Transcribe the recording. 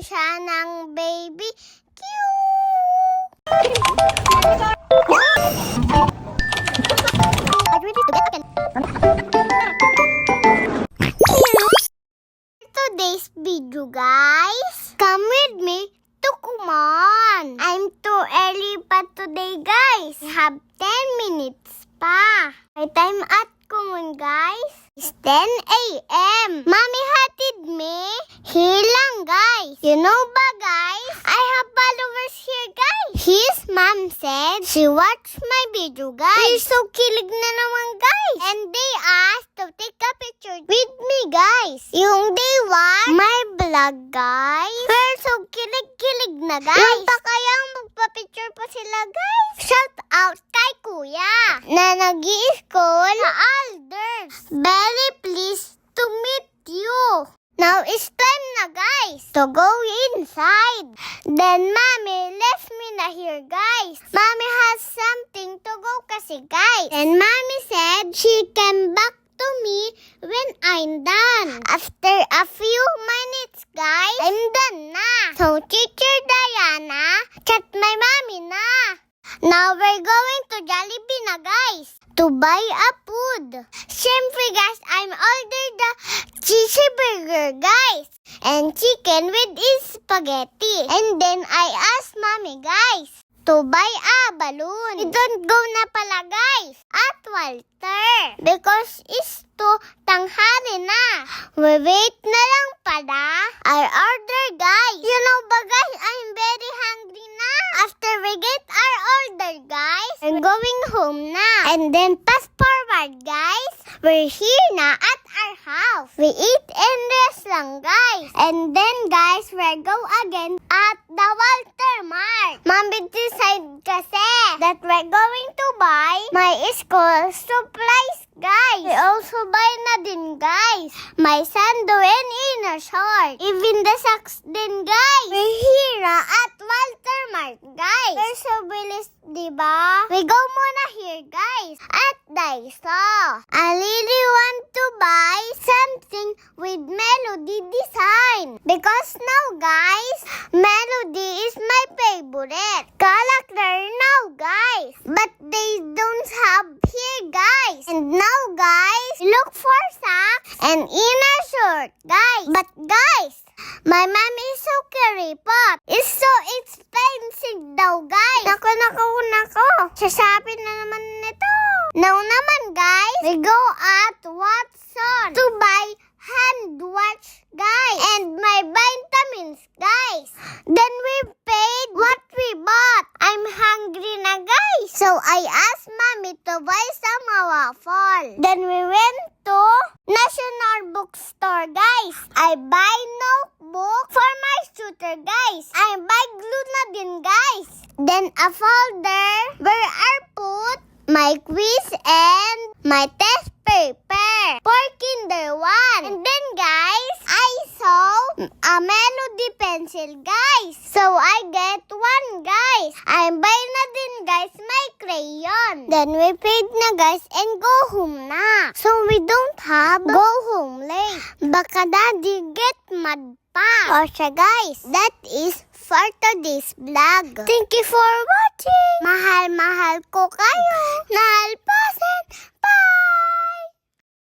siya ng baby. Today's video, guys. Come with me to Kumon. I'm too early pa today, guys. I have 10 minutes pa. My time at Kumon, guys, is 10 a.m. Mommy hatid me. Here lang, guys. You know ba, guys? I have followers here, guys. His mom said she watched my video, guys. They're so kilig na naman, guys. And they asked to take a picture with me, guys. Yung they watch my vlog, guys. They're so kilig-kilig na, guys. Yung pa kayang magpa-picture pa sila, guys. Shout out kay Kuya na nag-i-school sa Alders. Very pleased to meet you. Now it's time na, guys, to go inside. Then Mommy left me na here, guys. Mommy has something to go kasi, guys. And Mommy said she came back to me when I'm done. After a few minutes, guys, I'm done na. So Teacher Diana chat my mommy na. Now we're going to Jollibee na, guys, to buy a food. Siyempre, guys, I'm order the cheesy burger, guys, and chicken with spaghetti. And then I asked Mommy, guys, to buy a balloon. We don't go na pala, guys, at Walter because it's too tanghali na. We wait na lang pala our order, guys. You know ba, guys, I'm very hungry na. After we get our order, guys, we're going home na. And then fast forward, guys, we're here na at our house. We eat and rest lang, guys. And then, guys, we'll go again at the Walter Mart. Mommy decided kasi that we're going to buy my school supplies, guys. We also buy na din, guys, my sando and inner short. Even the socks din, guys. We're here at Walter Mart, guys. We're so bilis, diba? We go muna here, guys, at Daiso. I really want to buy something with Melody design because now, guys, Melody is my favorite character now, guys. But they don't have here, guys. And now, guys, look for socks and inner shirt, guys. But, guys, my mom is so pot. It's so expensive daw, guys. Nako. Sasabi na naman nito. Now naman, guys, we go at Watson to buy hand wash, guys, and my vitamins, guys. Then we paid what we bought. I'm hungry na, guys. So I asked Mommy to buy some waffle. Then we went to National Bookstore, guys. I buy notebook for my shooter, guys. I buy glue na din, guys. Then a folder where I put my quiz and my test paper for Kinder 1. And then, guys, I saw a Melody pencil, guys. So I get one, guys. I buy na din, guys, my crayon. Then we paid na, guys, and go home na. So we don't have go home late. Baka daddy get mad pa. O siya, guys, that is for today's vlog. Thank you for watching. Mahal ko kayo. Nalpasan. Bye!